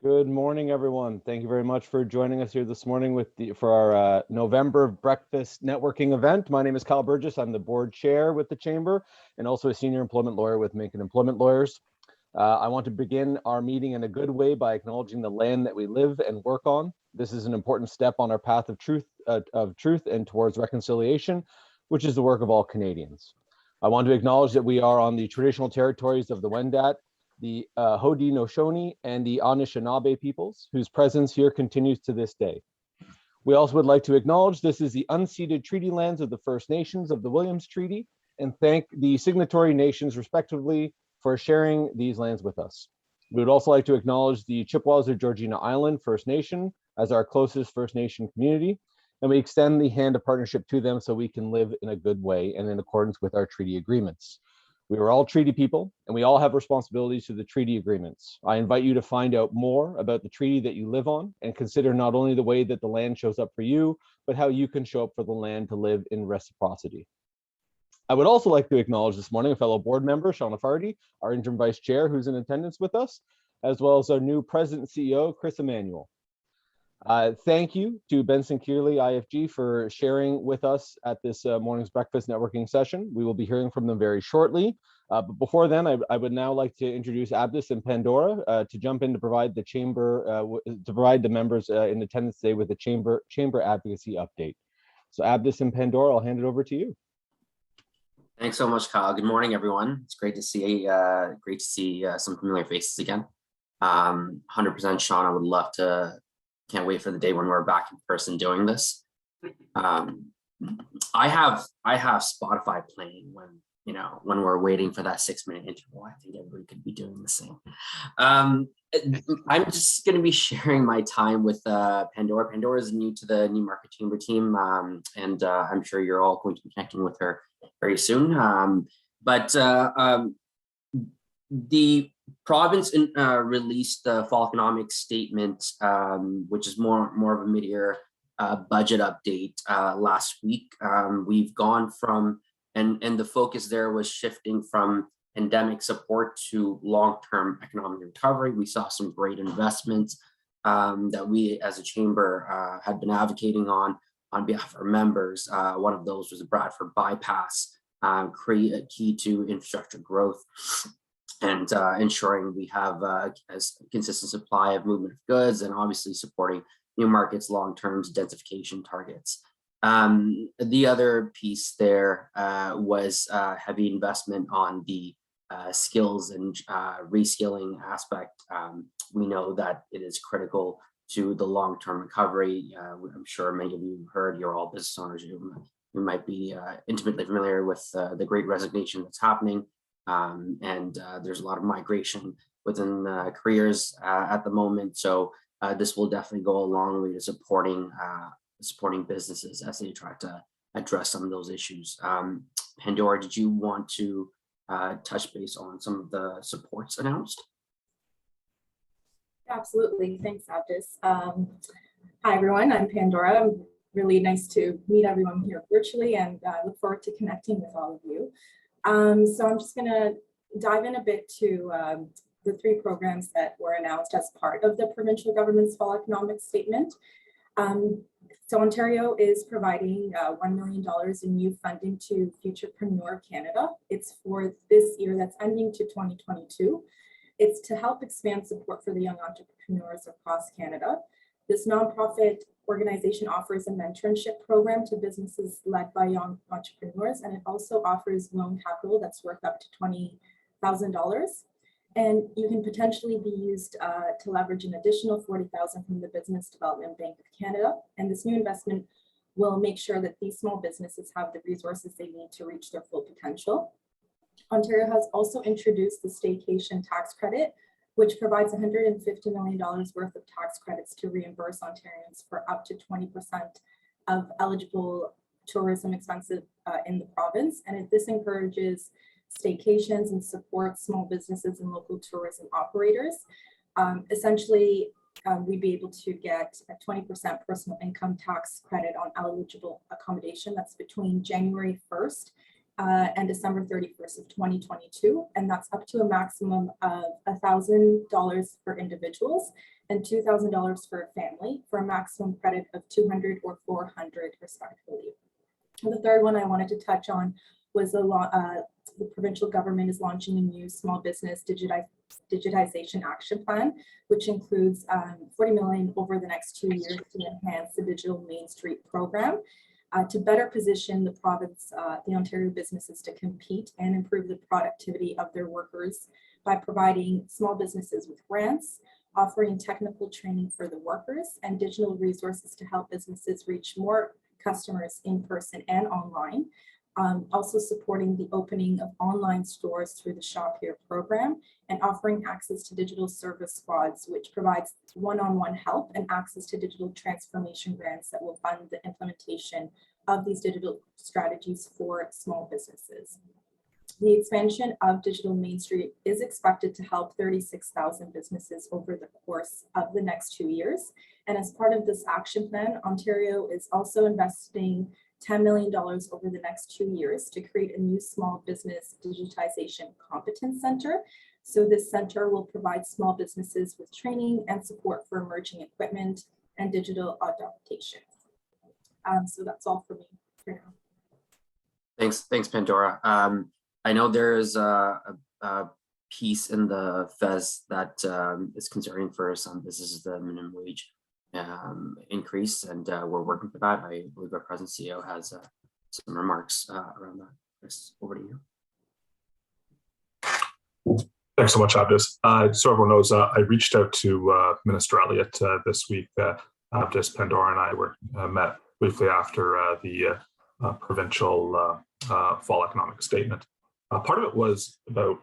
Good morning, everyone. Thank you very much for joining us here this morning for our November breakfast networking event. My name is Kyle Burgess. I'm the board chair with the Chamber and also a senior employment lawyer with Macon Employment Lawyers. I want to begin our meeting in a good way by acknowledging the land that we live and work on. This is an important step on our path of truth and towards reconciliation, which is the work of all Canadians. I want to acknowledge that we are on the traditional territories of the Wendat, the Haudenosaunee, and the Anishinaabe peoples, whose presence here continues to this day. We also would like to acknowledge this is the unceded treaty lands of the First Nations of the Williams Treaty, and thank the signatory nations respectively for sharing these lands with us. We would also like to acknowledge the Chippewas of Georgina Island First Nation as our closest First Nation community, and we extend the hand of partnership to them so we can live in a good way and in accordance with our treaty agreements. We are all treaty people, and we all have responsibilities to the treaty agreements. I invite you to find out more about the treaty that you live on and consider not only the way that the land shows up for you, but how you can show up for the land to live in reciprocity. I would also like to acknowledge this morning a fellow board member, Shauna Fardy, our interim vice chair, who's in attendance with us, as well as our new president and CEO, Chris Emanuel. Thank you to Benson Kearley, IFG, for sharing with us at this morning's breakfast networking session. We will be hearing from them very shortly. But before then, I would now like to introduce Abdus and Pandora to jump in to provide the chamber, to provide the members in attendance today with the chamber advocacy update. So Abdus and Pandora, I'll hand it over to you. Thanks so much, Kyle. Good morning, everyone. It's great to see some familiar faces again. 100% Shauna would love to. Can't wait for the day when we're back in person doing this. I have Spotify playing when we're waiting for that 6-minute interval. I think everybody could be doing the same. I'm just going to be sharing my time with Pandora. Pandora is new to the Newmarket Chamber team, and I'm sure you're all going to be connecting with her very soon. The province released the fall economic statement, which is more of a mid-year budget update last week. We've gone from, and the focus there was shifting from pandemic support to long-term economic recovery. We saw some great investments that we as a chamber had been advocating on behalf of our members. One of those was the Bradford bypass, key to infrastructure growth and ensuring we have a consistent supply of movement of goods, and obviously supporting Newmarket's long-term densification targets. The other piece there was heavy investment on the skills and reskilling aspect. We know that it is critical to the long-term recovery. I'm sure many of you heard, you're all business owners, you might be intimately familiar with the great resignation that's happening. There's a lot of migration within careers at the moment. So this will definitely go a long way to supporting businesses as they try to address some of those issues. Pandora, did you want to touch base on some of the supports announced? Absolutely. Thanks, Abdus. Hi, everyone. I'm Pandora. Really nice to meet everyone here virtually, and I look forward to connecting with all of you. So I'm just going to dive in a bit to the 3 programs that were announced as part of the provincial government's fall economic statement. So Ontario is providing $1 million in new funding to Futurepreneur Canada. It's for this year that's ending to 2022. It's to help expand support for the young entrepreneurs across Canada. This nonprofit organization offers a mentorship program to businesses led by young entrepreneurs, and it also offers loan capital that's worth up to $20,000. And you can potentially be used to leverage an additional $40,000 from the Business Development Bank of Canada. And this new investment will make sure that these small businesses have the resources they need to reach their full potential. Ontario has also introduced the Staycation Tax Credit, which provides $150 million worth of tax credits to reimburse Ontarians for up to 20% of eligible tourism expenses in the province. And this encourages staycations and supports small businesses and local tourism operators. Essentially, we'd be able to get a 20% personal income tax credit on eligible accommodation. That's between January 1st and December 31st of 2022, and that's up to a maximum of $1,000 for individuals and $2,000 for a family, for a maximum credit of $200 or $400 respectively. And the third one I wanted to touch on was the provincial government is launching a new small business digitization action plan, which includes $40 million over the next 2 years to enhance the Digital Main Street program, to better position the province, the Ontario businesses to compete and improve the productivity of their workers by providing small businesses with grants, offering technical training for the workers, and digital resources to help businesses reach more customers in person and online. Also supporting the opening of online stores through the Shop Here program, and offering access to digital service squads, which provides one-on-one help and access to digital transformation grants that will fund the implementation of these digital strategies for small businesses. The expansion of Digital Main Street is expected to help 36,000 businesses over the course of the next 2 years. And as part of this action plan, Ontario is also investing $10 million over the next 2 years to create a new small business digitization competence center. So this center will provide small businesses with training and support for emerging equipment and digital adaptation. So that's all for me for now. Thanks, Pandora. I know there's a piece in the FES that is concerning for some businesses, the minimum wage increase, and we're working for that. I believe our present CEO has some remarks around that. Chris, over to you. Thanks so much, Abdus. So everyone knows, I reached out to Minister Elliott this week. Abdus, Pandora, and I were met briefly after the provincial fall economic statement. Part of it was about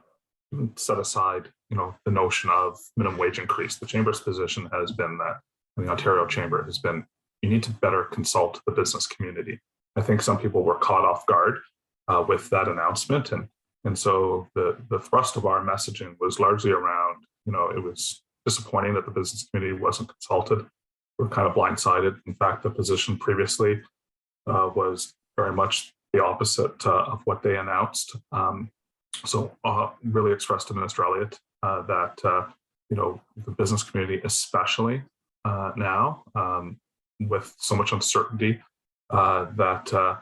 set aside, the notion of minimum wage increase. The Chamber's position has been that, the Ontario Chamber has been, you need to better consult the business community. I think some people were caught off guard with that announcement. And so the thrust of our messaging was largely around, it was disappointing that the business community wasn't consulted. We're kind of blindsided. In fact, the position previously was very much the opposite of what they announced. So really expressed to Minister Elliott that, the business community, especially now, with so much uncertainty, that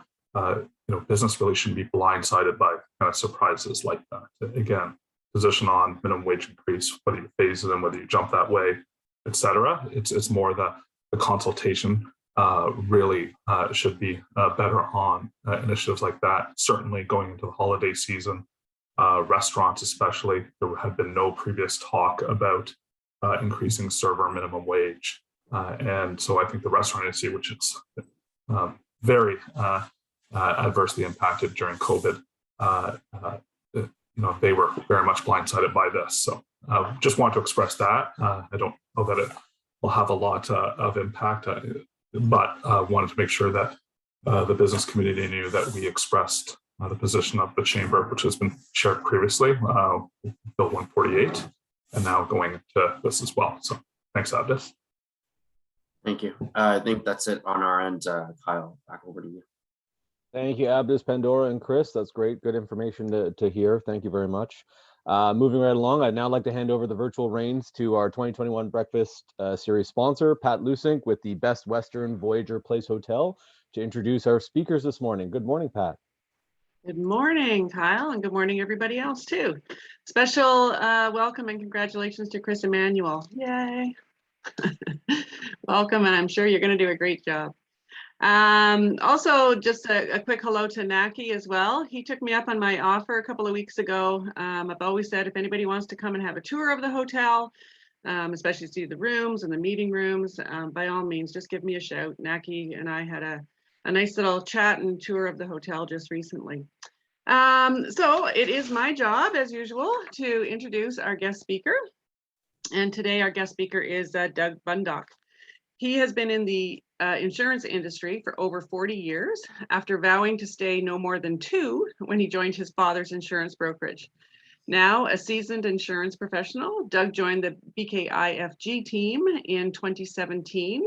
business really shouldn't be blindsided by kind of surprises like that. Again, position on minimum wage increase, whether you phase it in, whether you jump that way, et cetera. It's more the consultation really should be better on initiatives like that. Certainly going into the holiday season, restaurants especially, there had been no previous talk about increasing server minimum wage. And so I think the restaurant industry, which is very adversely impacted during COVID, they were very much blindsided by this. So just want to express that. I don't know that it will have a lot of impact, but wanted to make sure that the business community knew that we expressed the position of the Chamber, which has been shared previously, Bill 148, and now going to this as well. So thanks, Abdus. Thank you. I think that's it on our end. Kyle, back over to you. Thank you, Abdus, Pandora, and Chris. That's great. Good information to hear. Thank you very much. Moving right along, I'd now like to hand over the virtual reins to our 2021 Breakfast Series sponsor, Pat Lusink, with the Best Western Voyager Place Hotel, to introduce our speakers this morning. Good morning, Pat. Good morning, Kyle, and good morning, everybody else, too. Special welcome and congratulations to Chris Emmanuel. Yay. Welcome, and I'm sure you're going to do a great job. Also, just a quick hello to Naki as well. He took me up on my offer a couple of weeks ago. I've always said if anybody wants to come and have a tour of the hotel, especially see the rooms and the meeting rooms, by all means, just give me a shout. Naki and I had a nice little chat and tour of the hotel just recently. So it is my job, as usual, to introduce our guest speaker. And today our guest speaker is Doug Bundock. He has been in the insurance industry for over 40 years after vowing to stay no more than 2 when he joined his father's insurance brokerage. Now a seasoned insurance professional, Doug joined the BKIFG team in 2017,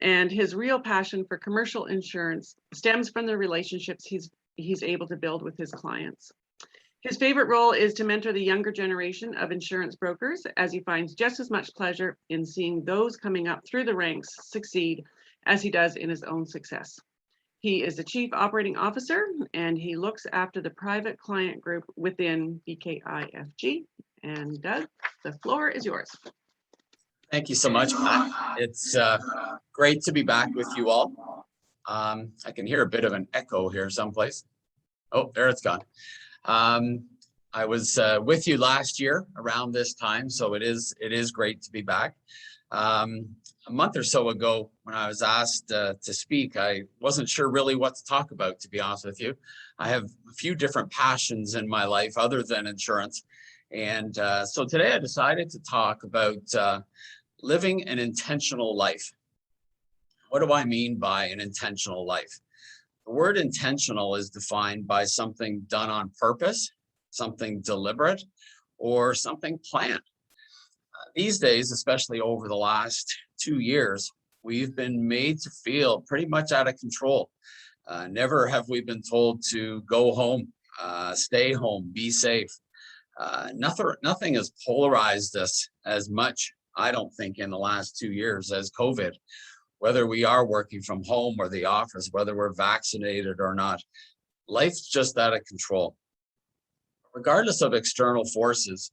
and his real passion for commercial insurance stems from the relationships he's able to build with his clients. His favorite role is to mentor the younger generation of insurance brokers, as he finds just as much pleasure in seeing those coming up through the ranks succeed as he does in his own success. He is the Chief Operating Officer, and he looks after the private client group within BKIFG. And Doug, the floor is yours. Thank you so much, Matt. It's great to be back with you all. I can hear a bit of an echo here someplace. Oh, there it's gone. I was with you last year around this time, so it is great to be back. A month or so ago, when I was asked to speak, I wasn't sure really what to talk about, to be honest with you. I have a few different passions in my life other than insurance. And so today I decided to talk about living an intentional life. What do I mean by an intentional life? The word intentional is defined by something done on purpose, something deliberate, or something planned. These days, especially over the last 2 years, we've been made to feel pretty much out of control. Never have we been told to go home, stay home, be safe. Nothing has polarized us as much, I don't think, in the last 2 years as COVID. Whether we are working from home or the office, whether we're vaccinated or not, life's just out of control. Regardless of external forces,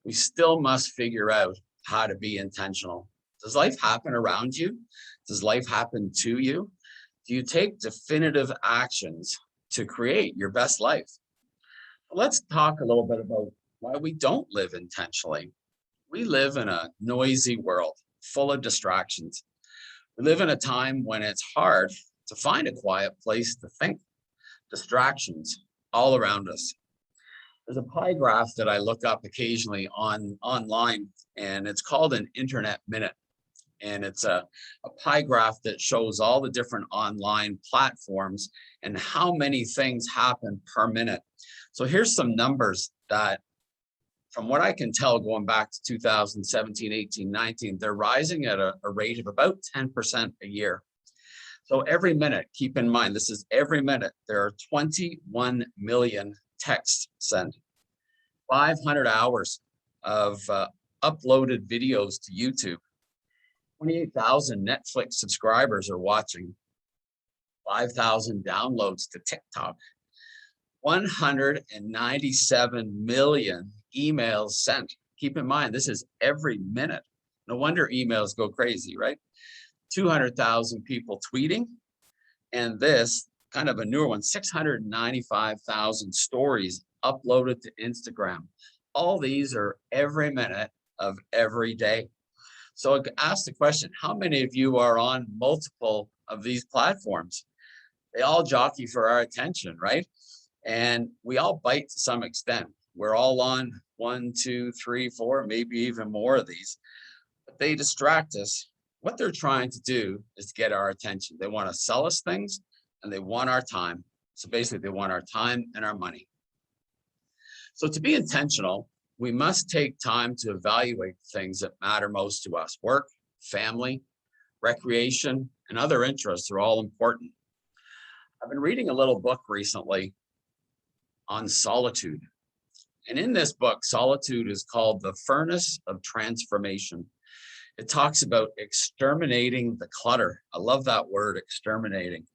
we still must figure out how to be intentional. Does life happen around you? Does life happen to you? Do you take definitive actions to create your best life? Let's talk a little bit about why we don't live intentionally. We live in a noisy world full of distractions. We live in a time when it's hard to find a quiet place to think. Distractions all around us. There's a pie graph that I look up occasionally online, and it's called an internet minute. And it's a pie graph that shows all the different online platforms and how many things happen per minute. So here's some numbers that, from what I can tell, going back to 2017, 18, 19, they're rising at a rate of about 10% a year. So every minute, keep in mind, this is every minute, there are 21 million texts sent, 500 hours of uploaded videos to YouTube, 28,000 Netflix subscribers are watching, 5,000 downloads to TikTok, 197 million emails sent. Keep in mind, this is every minute. No wonder emails go crazy, right? 200,000 people tweeting, and this kind of a newer one, 695,000 stories uploaded to Instagram. All these are every minute of every day. So I ask the question, how many of you are on multiple of these platforms? They all jockey for our attention, right? And we all bite to some extent. We're all on 1, 2, 3, 4, maybe even more of these, but they distract us. What they're trying to do is to get our attention. They want to sell us things and they want our time. So basically they want our time and our money. So to be intentional, we must take time to evaluate things that matter most to us. Work, family, recreation, and other interests are all important. I've been reading a little book recently on solitude. And in this book, solitude is called The Furnace of Transformation. It talks about exterminating the clutter. I love that word, exterminating.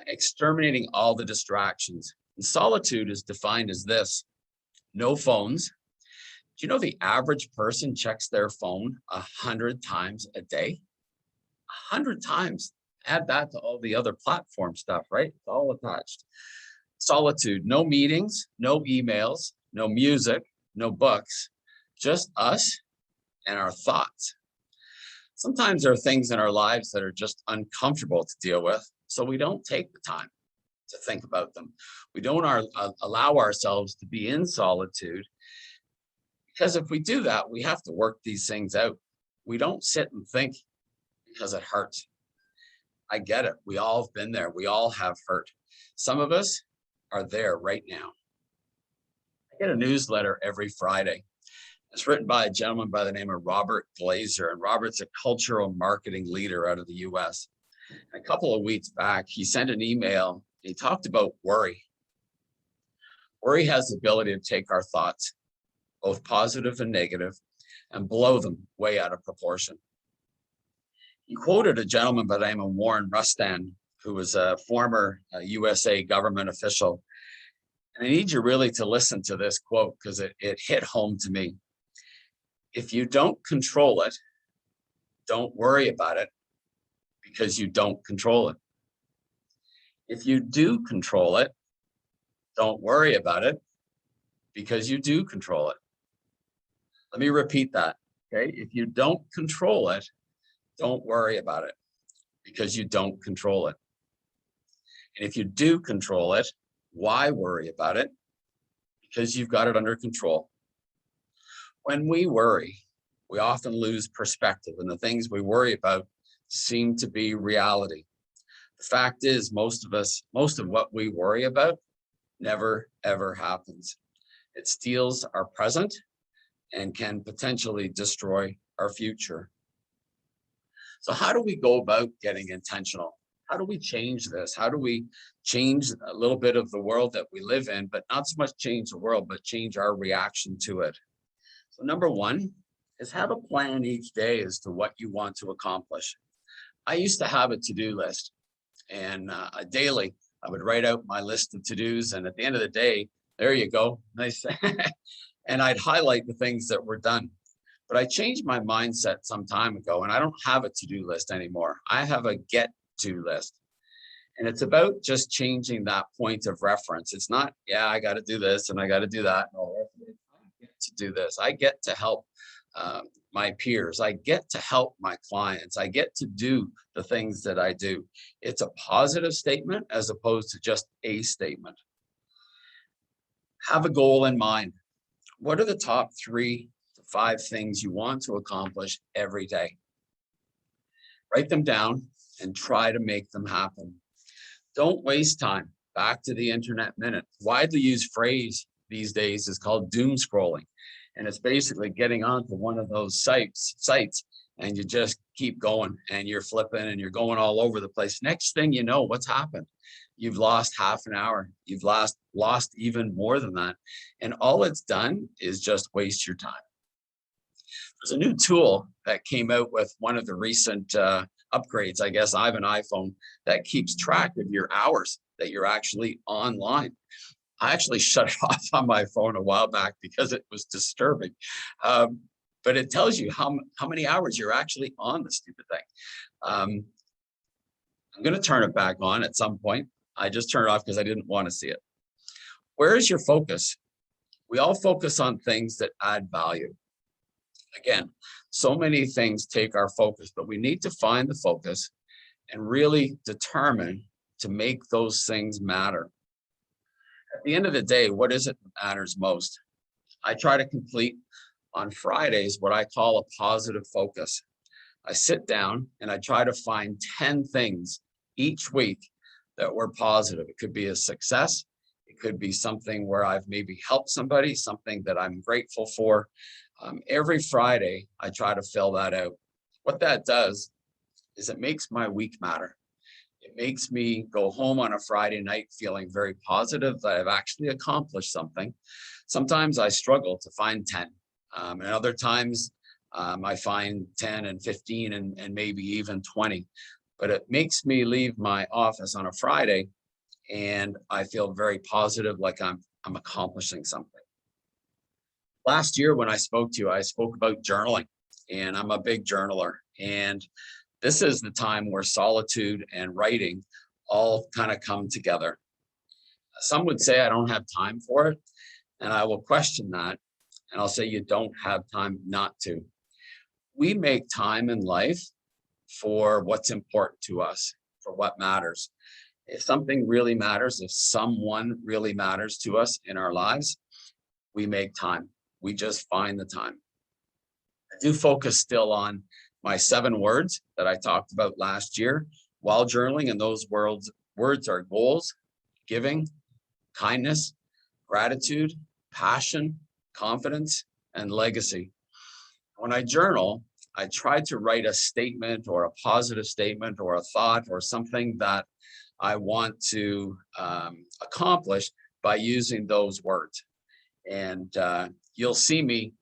Exterminating all the distractions. And solitude is defined as this: no phones. Do you know the average person checks their phone 100 times a day? 100 times. Add that to all the other platform stuff, right? It's all attached. Solitude, no meetings, no emails, no music, no books, just us and our thoughts. Sometimes there are things in our lives that are just uncomfortable to deal with, so we don't take the time to think about them. We don't allow ourselves to be in solitude, because if we do that, we have to work these things out. We don't sit and think because it hurts. I get it. We all have been there. We all have hurt. Some of us are there right now. I get a newsletter every Friday. It's written by a gentleman by the name of Robert Glazer, and Robert's a cultural marketing leader out of the US. A couple of weeks back, he sent an email. He talked about worry. Worry has the ability to take our thoughts, both positive and negative, and blow them way out of proportion. He quoted a gentleman by the name of Warren Rustan, who was a former USA government official. And I need you really to listen to this quote because it hit home to me. If you don't control it, don't worry about it because you don't control it. If you do control it, don't worry about it because you do control it. Let me repeat that, okay? If you don't control it, don't worry about it because you don't control it. And if you do control it, why worry about it? Because you've got it under control. When we worry, we often lose perspective, and the things we worry about seem to be reality. The fact is, most of what we worry about never, ever happens. It steals our present and can potentially destroy our future. So how do we go about getting intentional? How do we change this? How do we change a little bit of the world that we live in, but not so much change the world, but change our reaction to it? So number one is have a plan each day as to what you want to accomplish. I used to have a to-do list, and daily I would write out my list of to-dos, and at the end of the day, there you go, nice. And I'd highlight the things that were done. But I changed my mindset some time ago, and I don't have a to-do list anymore. I have a get-to list. And it's about just changing that point of reference. It's not, yeah, I got to do this and I got to do that. No, I get to do this. I get to help my peers. I get to help my clients. I get to do the things that I do. It's a positive statement as opposed to just a statement. Have a goal in mind. What are the top 3 to 5 things you want to accomplish every day? Write them down and try to make them happen. Don't waste time. Back to the internet minute. Widely used phrase these days is called doom scrolling. And it's basically getting onto one of those sites and you just keep going and you're flipping and you're going all over the place. Next thing you know, what's happened? You've lost half an hour. You've lost even more than that. And all it's done is just waste your time. There's a new tool that came out with one of the recent upgrades. I guess I have an iPhone that keeps track of your hours that you're actually online. I actually shut it off on my phone a while back because it was disturbing. But it tells you how many hours you're actually on the stupid thing. I'm going to turn it back on at some point. I just turned it off because I didn't want to see it. Where is your focus? We all focus on things that add value. Again, so many things take our focus, but we need to find the focus and really determine to make those things matter. At the end of the day, what is it that matters most? I try to complete on Fridays what I call a positive focus. I sit down and I try to find 10 things each week that were positive. It could be a success. It could be something where I've maybe helped somebody, something that I'm grateful for. Every Friday, I try to fill that out. What that does is it makes my week matter. It makes me go home on a Friday night feeling very positive that I've actually accomplished something. Sometimes I struggle to find 10. And other times I find 10 and 15 and maybe even 20. But it makes me leave my office on a Friday and I feel very positive, like I'm accomplishing something. Last year when I spoke to you, I spoke about journaling, and I'm a big journaler. And this is the time where solitude and writing all kind of come together. Some would say I don't have time for it, and I will question that. And I'll say you don't have time not to. We make time in life for what's important to us, for what matters. If something really matters, if someone really matters to us in our lives, we make time. We just find the time. I do focus still on my 7 words that I talked about last year while journaling, and those words are goals, giving, kindness, gratitude, passion, confidence, and legacy. When I journal, I try to write a statement or a positive statement or a thought or something that I want to accomplish by using those words. And you'll see me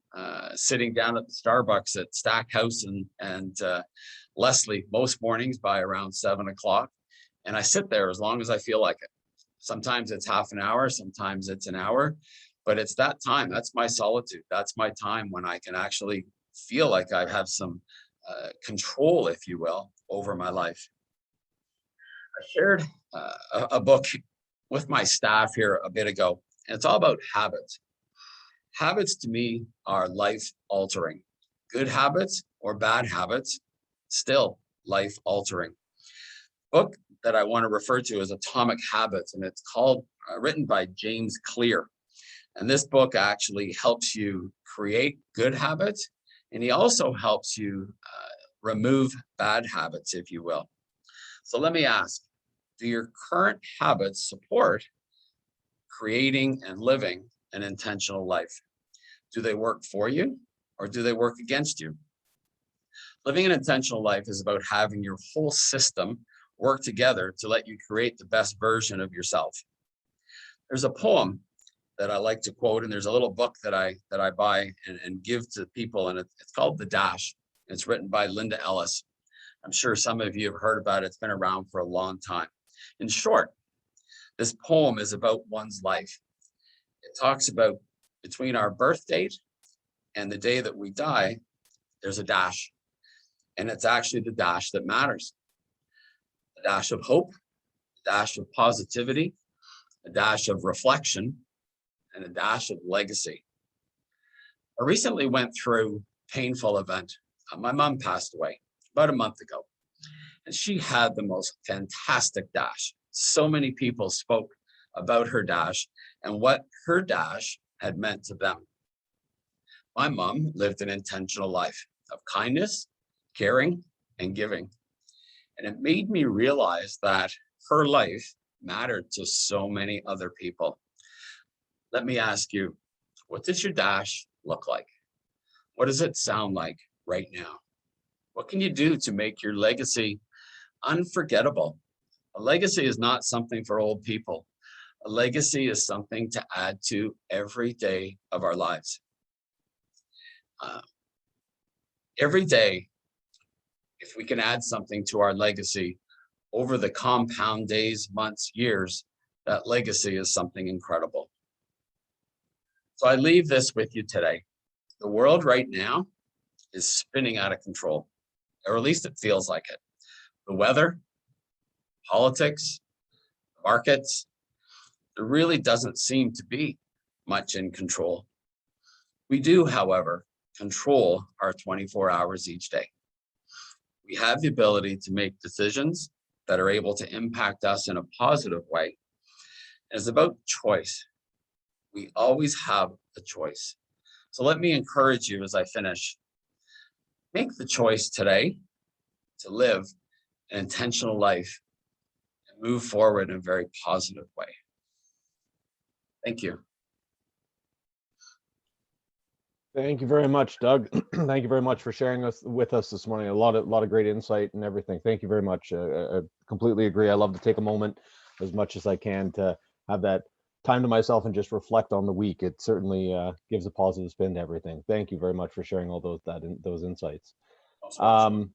sitting down at the Starbucks at Stackhouse and Leslie most mornings by around 7 o'clock. And I sit there as long as I feel like it. Sometimes it's half an hour, sometimes it's an hour, but it's that time. That's my solitude. That's my time when I can actually feel like I have some control, if you will, over my life. I shared a book with my staff here a bit ago, and it's all about habits. Habits to me are life altering. Good habits or bad habits, still life altering. Book that I want to refer to is Atomic Habits, and it's called, written by James Clear. And this book actually helps you create good habits, and he also helps you remove bad habits, if you will. So let me ask, do your current habits support creating and living an intentional life? Do they work for you or do they work against you? Living an intentional life is about having your whole system work together to let you create the best version of yourself. There's a poem that I like to quote, and there's a little book that I buy and give to people, and it's called The Dash. It's written by Linda Ellis. I'm sure some of you have heard about it. It's been around for a long time. In short, this poem is about one's life. It talks about between our birth date and the day that we die, there's a dash. And it's actually the dash that matters. A dash of hope, a dash of positivity, a dash of reflection, and a dash of legacy. I recently went through a painful event. My mom passed away about a month ago, and she had the most fantastic dash. So many people spoke about her dash and what her dash had meant to them. My mom lived an intentional life of kindness, caring, and giving. And it made me realize that her life mattered to so many other people. Let me ask you, what does your dash look like? What does it sound like right now? What can you do to make your legacy unforgettable? A legacy is not something for old people. A legacy is something to add to every day of our lives. Every day, if we can add something to our legacy over the compound days, months, years, that legacy is something incredible. So I leave this with you today. The world right now is spinning out of control, or at least it feels like it. The weather, politics, markets, there really doesn't seem to be much in control. We do, however, control our 24 hours each day. We have the ability to make decisions that are able to impact us in a positive way. It's about choice. We always have a choice. So let me encourage you as I finish. Make the choice today to live an intentional life and move forward in a very positive way. Thank you. Thank you very much, Doug. Thank you very much for sharing with us this morning. A lot of great insight and everything. Thank you very much. I completely agree. I love to take a moment as much as I can to have that time to myself and just reflect on the week. It certainly gives a positive spin to everything. Thank you very much for sharing all those insights. Tyler,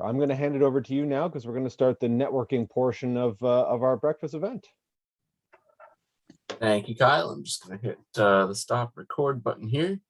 I'm going to hand it over to you now because we're going to start the networking portion of our breakfast event. Thank you, Kyle. I'm just going to hit the stop record button here.